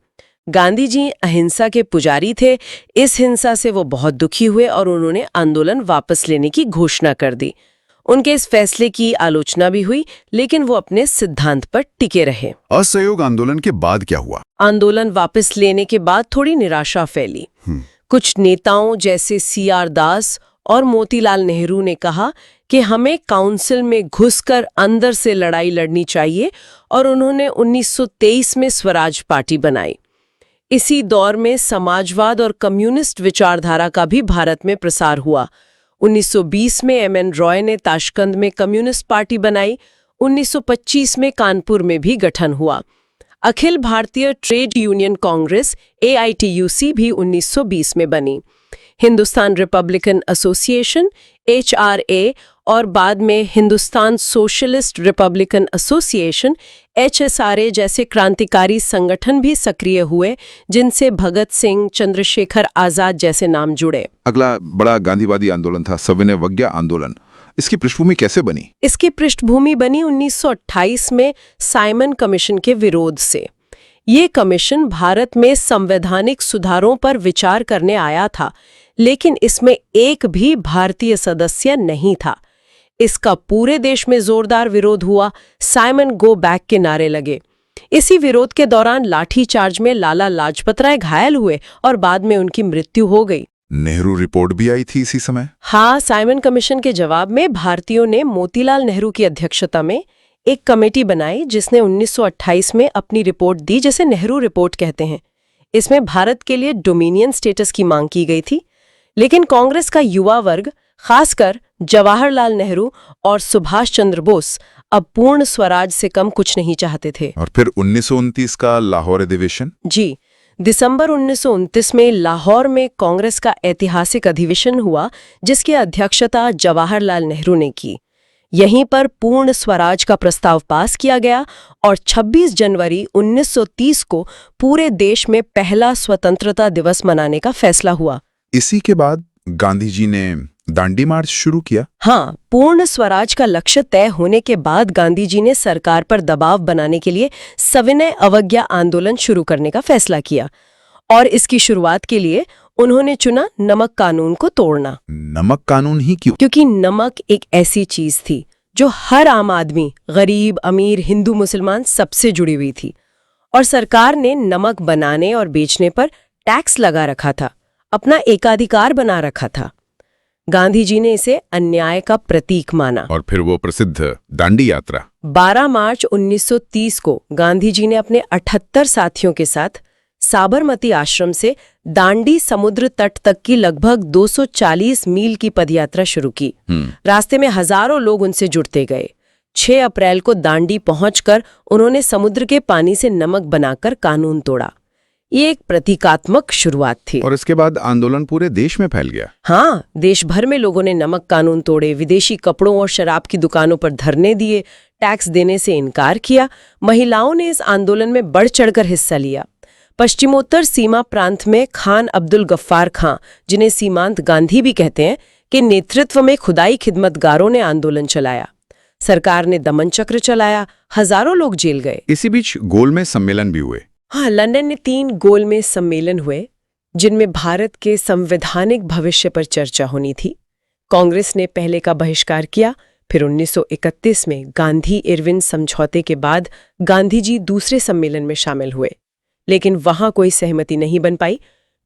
गांधी जी अहिंसा के पुजारी थे। इस हिंसा से वो बहुत दुखी हुए और उन्होंने आंदोलन वापस लेने की घोषणा कर दी। उनके इस फैसले की आलोचना भी हुई, लेकिन वो अपने सिद्धांत पर टिके रहे। असहयोग आंदोलन के बाद क्या हुआ? आंदोलन वापस लेने के बाद थोड़ी निराशा फैली। कुछ नेताओं जैसे CR दास और मोतीलाल नेहरू ने कहा कि हमें काउंसिल में घुसकर अंदर से लड़ाई लड़नी चाहिए और उन्होंने 1923 में स्वराज पार्टी बनाई। इसी दौर में समाजवाद और कम्युनिस्ट विचारधारा का भी भारत में प्रसार हुआ। 1920 में MN रॉय ने ताशकंद में कम्युनिस्ट पार्टी बनाई। 1925 में कानपुर में भी गठन हुआ। Akhil Bharatiya trade union Congress AITUC भी 1920 में बनी। हिंदुस्तान रिपब्लिकन एसोसिएशन HRA और बाद में Hindustan socialist Republican association HSRA जैसे क्रांतिकारी संगठन भी सक्रिय हुए, जिनसे भगत सिंह, चंद्रशेखर आजाद जैसे नाम जुड़े। अगला बड़ा गांधीवादी आंदोलन था सविनय अवज्ञा आंदोलन। इसकी पृष्ठभूमि कैसे बनी? इसकी पृष्ठभूमि बनी 1928 में साइमन कमीशन के विरोध से। ये कमीशन भारत में संवैधानिक सुधारों पर विचार करने आया था, लेकिन इसमें एक भी भारतीय सदस्य नहीं था। इसका पूरे देश में जोरदार विरोध हुआ। साइमन गो बैक के नारे लगे। इसी विरोध के दौरान लाठीचार्ज में लाला लाजपत राय घायल हुए और बाद में उनकी मृत्यु हो गई। नेहरू रिपोर्ट भी आई थी इसी समय। हाँ, साइमन कमीशन के जवाब में भारतीयों ने मोतीलाल नेहरू की अध्यक्षता में एक कमेटी बनाई, जिसने 1928 में अपनी रिपोर्ट दी, जिसे नेहरू रिपोर्ट कहते हैं। इसमें भारत के लिए डोमिनियन स्टेटस की मांग की गई थी, लेकिन कांग्रेस का युवा वर्ग, खासकर जवाहरलाल नेहरू और सुभाष चंद्र बोस, अब पूर्ण स्वराज से कम कुछ नहीं चाहते थे। और फिर 1929 का लाहौर अधिवेशन। जी, दिसंबर 1929 में लाहौर में कांग्रेस का ऐतिहासिक अधिवेशन हुआ, जिसकी अध्यक्षता जवाहरलाल नेहरू ने की। यहीं पर पूर्ण स्वराज का प्रस्ताव पास किया गया और 26 जनवरी 1930 को पूरे देश में पहला स्वतंत्रता दिवस मनाने का फैसला हुआ। इसी के बाद गांधी जी ने दांडी मार्च शुरू किया। हाँ, पूर्ण स्वराज का लक्ष्य तय होने के बाद गांधी जी ने सरकार पर दबाव बनाने के लिए सविनय अवज्ञा आंदोलन शुरू करने का फैसला किया और इसकी शुरुआत के लिए उन्होंने चुना नमक कानून को तोड़ना। नमक कानून ही क्यों? क्योंकि नमक एक ऐसी चीज थी जो हर आम आदमी, गरीब, अमीर, हिंदू, मुसलमान सबसे जुड़ी हुई थी और सरकार ने नमक बनाने और बेचने पर टैक्स लगा रखा था, अपना एकाधिकार बना रखा था। गांधी जी ने इसे अन्याय का प्रतीक माना। और फिर वो प्रसिद्ध दांडी यात्रा। 12 मार्च 1930 को गांधी जी ने अपने 78 साथियों के साथ साबरमती आश्रम से दांडी समुद्र तट तक की लगभग 240 मील की पदयात्रा शुरू की। रास्ते में हजारों लोग उनसे जुड़ते गए। 6 अप्रैल को दांडी पहुंचकर उन्होंने समुद्र के पानी से नमक बनाकर कानून तोड़ा। ये एक प्रतीकात्मक शुरुआत थी। और इसके बाद आंदोलन पूरे देश में फैल गया। हाँ, देश भर में लोगों ने नमक कानून तोड़े, विदेशी कपड़ों और शराब की दुकानों पर धरने दिए, टैक्स देने से इनकार किया। महिलाओं ने इस आंदोलन में बढ़ चढ़कर हिस्सा लिया। पश्चिमोत्तर सीमा प्रांत में खान अब्दुल गफ्फार खां, जिन्हें सीमांत गांधी भी कहते हैं, के नेतृत्व में खुदाई खिदमतगारों ने आंदोलन चलाया। सरकार ने दमन चक्र चलाया, हजारों लोग जेल गए। इसी बीच गोलमेज सम्मेलन भी हुए। हाँ, लंदन में 3 गोलमेज सम्मेलन हुए, जिनमें भारत के संवैधानिक भविष्य पर चर्चा होनी थी। कांग्रेस ने पहले का बहिष्कार किया। फिर 1931 में गांधी इरविन समझौते के बाद गांधी जी दूसरे सम्मेलन में शामिल हुए, लेकिन वहां कोई सहमति नहीं बन पाई।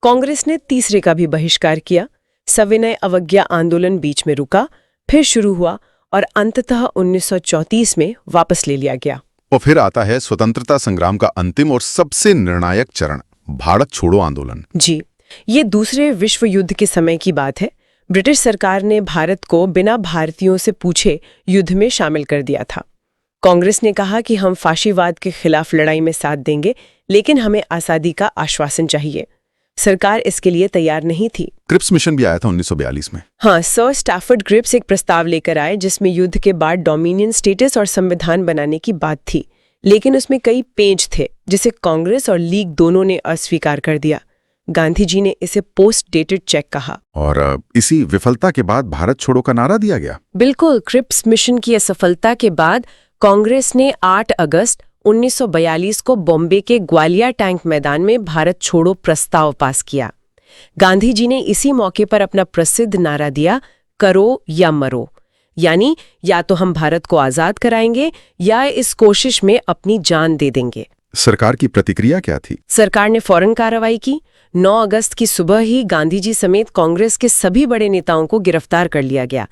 कांग्रेस ने तीसरे का भी बहिष्कार किया। सविनय अवज्ञा आंदोलन बीच में रुका, फिर शुरू हुआ और अंततः 1934 में वापस ले लिया गया। और फिर आता है स्वतंत्रता संग्राम का अंतिम और सबसे निर्णायक चरण, भारत छोड़ो आंदोलन। जी, ये दूसरे विश्व युद्ध के समय की बात है। ब्रिटिश सरकार ने भारत को बिना भारतीयों से पूछे युद्ध में शामिल कर दिया था। कांग्रेस ने कहा कि हम फाशीवाद के खिलाफ लड़ाई में साथ देंगे, लेकिन हमें आज़ादी का आश्वासन चाहिए। सरकार इसके लिए तैयार नहीं थी। क्रिप्स मिशन भी आया था 1942 में। हाँ, सर स्टैफर्ड क्रिप्स एक प्रस्ताव लेकर आए, जिसमें युद्ध के बाद डोमिनियन स्टेटस और संविधान बनाने की बात थी, लेकिन उसमें कई पेच थे, जिसे कांग्रेस और लीग दोनों ने अस्वीकार कर दिया। गांधी जी ने इसे पोस्ट डेटेड चेक कहा। और इसी विफलता के बाद भारत छोड़ो का नारा दिया गया। बिल्कुल, क्रिप्स मिशन की असफलता के बाद कांग्रेस ने 8 अगस्त 1942 को बॉम्बे के ग्वालियर टैंक मैदान में भारत छोड़ो प्रस्ताव पास किया। गांधी जी ने इसी मौके पर अपना प्रसिद्ध नारा दिया, करो या मरो, यानी या तो हम भारत को आजाद कराएंगे या इस कोशिश में अपनी जान दे देंगे। सरकार की प्रतिक्रिया क्या थी? सरकार ने फौरन कार्रवाई की। 9 अगस्त की सुबह ही गांधी जी समेत कांग्रेस के सभी बड़े नेताओं को गिरफ्तार कर लिया गया।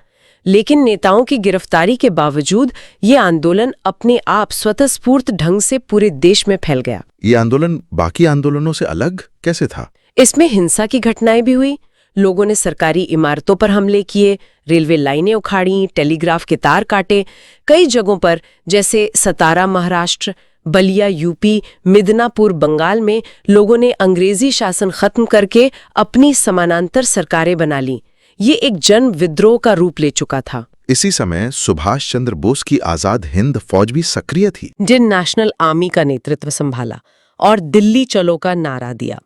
लेकिन नेताओं की गिरफ्तारी के बावजूद ये आंदोलन अपने आप स्वतःस्फूर्त ढंग से पूरे देश में फैल गया। ये आंदोलन बाकी आंदोलनों से अलग कैसे था? इसमें हिंसा की घटनाएं भी हुई। लोगों ने सरकारी इमारतों पर हमले किए, रेलवे लाइनें उखाड़ी, टेलीग्राफ के तार काटे। कई जगहों पर जैसे सतारा महाराष्ट्र, बलिया यूपी, मिदनापुर बंगाल में लोगों ने अंग्रेजी शासन खत्म करके अपनी समानांतर सरकारें बना ली। ये एक जन विद्रोह का रूप ले चुका था। इसी समय सुभाष चंद्र बोस की आजाद हिंद फौज भी सक्रिय थी। इंडियन नेशनल आर्मी का नेतृत्व संभाला और दिल्ली चलो का नारा दिया।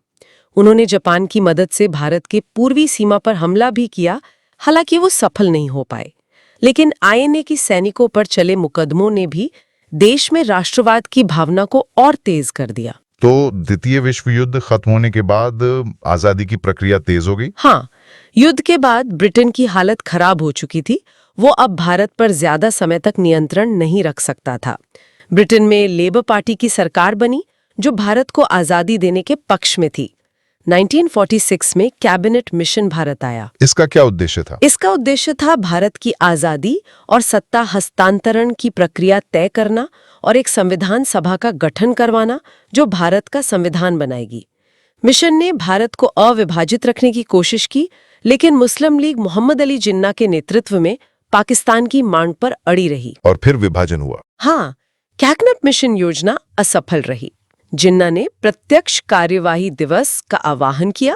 उन्होंने जापान की मदद से भारत के पूर्वी सीमा पर हमला भी किया, हालांकि वो सफल नहीं हो पाए। लेकिन आईएनए की सैनिकों पर चले मुकदमों ने भी देश में राष्ट्रवाद की भावना को और तेज कर दिया। तो द्वितीय विश्व युद्ध खत्म होने के बाद आजादी की प्रक्रिया तेज हो गई। हाँ, युद्ध के बाद ब्रिटेन की हालत खराब हो चुकी थी। वो अब भारत पर ज्यादा समय तक नियंत्रण नहीं रख सकता था। ब्रिटेन में लेबर पार्टी की सरकार बनी जो भारत को आजादी देने के पक्ष में थी। 1946 में कैबिनेट मिशन भारत आया। इसका क्या उद्देश्य था? इसका उद्देश्य था भारत की आजादी और सत्ता हस्तांतरण की प्रक्रिया तय करना और एक संविधान सभा का गठन करवाना जो भारत का संविधान बनाएगी। मिशन ने भारत को अविभाजित रखने की कोशिश की, लेकिन मुस्लिम लीग मोहम्मद अली जिन्ना के नेतृत्व में पाकिस्तान की मांग पर अड़ी रही। और फिर विभाजन हुआ। हाँ, कैबिनेट मिशन योजना असफल रही। जिन्ना ने प्रत्यक्ष कार्यवाही दिवस का आह्वान किया,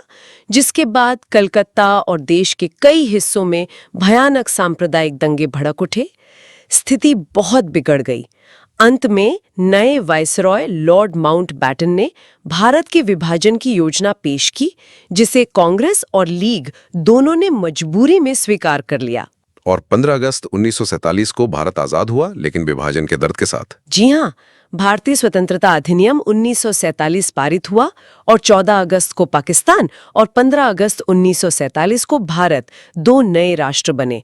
जिसके बाद कलकत्ता और देश के कई हिस्सों में भयानक सांप्रदायिक दंगे भड़क उठे। स्थिति बहुत बिगड़ गई। अंत में नए वायसरॉय लॉर्ड माउंटबैटन ने भारत के विभाजन की योजना पेश की, जिसे कांग्रेस और लीग दोनों ने मजबूरी में स्वीकार कर लिया। और 15 अगस्त 1947 को भारत आजाद हुआ, लेकिन विभाजन के दर्द के साथ। जी हाँ, भारतीय स्वतंत्रता अधिनियम 1947 पारित हुआ और 14 अगस्त को पाकिस्तान और 15 अगस्त 1947 को भारत 2 नए राष्ट्र बने।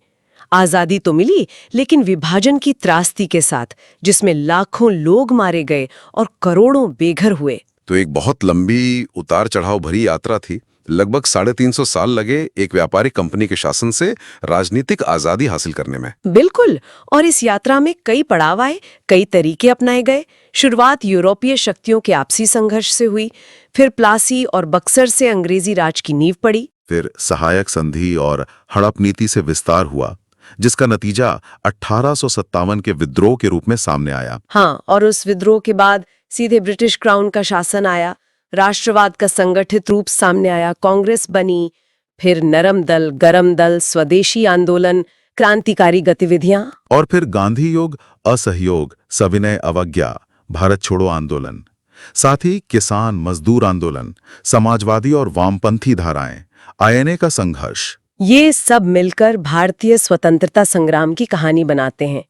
आजादी तो मिली, लेकिन विभाजन की त्रासदी के साथ, जिसमें लाखों लोग मारे गए और करोड़ों बेघर हुए। तो एक बहुत लंबी उतार चढ़ाव भरी यात्रा थी। लगभग 350 साल लगे एक व्यापारिक कंपनी के शासन से राजनीतिक आजादी हासिल करने में। बिल्कुल, और इस यात्रा में कई पड़ाव आए, कई तरीके अपनाए गए। शुरुआत यूरोपीय शक्तियों के आपसी संघर्ष से हुई, फिर प्लासी और बक्सर से अंग्रेजी राज की नींव पड़ी। फिर सहायक संधि और हड़प नीति से विस्तार हुआ, जिसका नतीजा 1857 के विद्रोह के रूप में सामने आया। हाँ, और उस विद्रोह के बाद सीधे ब्रिटिश क्राउन का शासन आया। राष्ट्रवाद का संगठित रूप सामने आया, कांग्रेस बनी, फिर नरम दल, गरम दल, स्वदेशी आंदोलन, क्रांतिकारी गतिविधियां, और फिर गांधी योग, असहयोग, सविनय अवज्ञा, भारत छोड़ो आंदोलन, साथ ही किसान मजदूर आंदोलन, समाजवादी और वामपंथी धाराएं, आईएनए का संघर्ष। ये सब मिलकर भारतीय स्वतंत्रता संग्राम की कहानी बनाते हैं।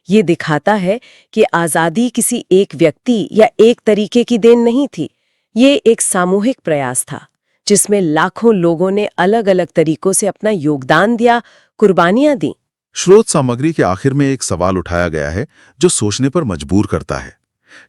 ये दिखाता है कि आजादी किसी एक व्यक्ति या एक तरीके की देन नहीं थी। ये एक सामूहिक प्रयास था, जिसमें लाखों लोगों ने अलग अलग तरीकों से अपना योगदान दिया, कुर्बानियां दी। स्रोत सामग्री के आखिर में एक सवाल उठाया गया है जो सोचने पर मजबूर करता है।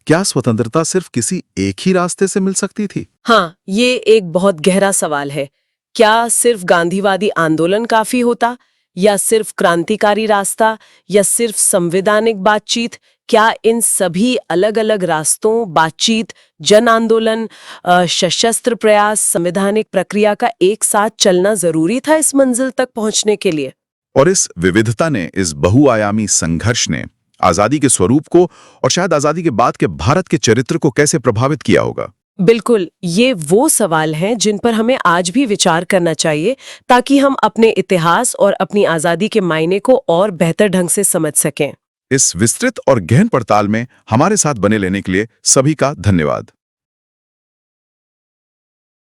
क्या स्वतंत्रता सिर्फ किसी एक ही रास्ते से मिल सकती थी? हाँ, ये एक बहुत गहरा सवाल है। क्या सिर्फ गांधीवादी आंदोलन काफी होता, या सिर्फ क्रांतिकारी रास्ता, या सिर्फ संवैधानिक बातचीत? क्या इन सभी अलग अलग रास्तों, बातचीत, जन आंदोलन, सशस्त्र प्रयास, संवैधानिक प्रक्रिया का एक साथ चलना जरूरी था इस मंजिल तक पहुंचने के लिए? और इस विविधता ने, इस बहुआयामी संघर्ष ने आजादी के स्वरूप को और शायद आजादी के बाद के भारत के चरित्र को कैसे प्रभावित किया होगा? बिल्कुल, ये वो सवाल हैं जिन पर हमें आज भी विचार करना चाहिए, ताकि हम अपने इतिहास और अपनी आजादी के मायने को और बेहतर ढंग से समझ सकें। इस विस्तृत और गहन पड़ताल में हमारे साथ बने लेने के लिए सभी का धन्यवाद।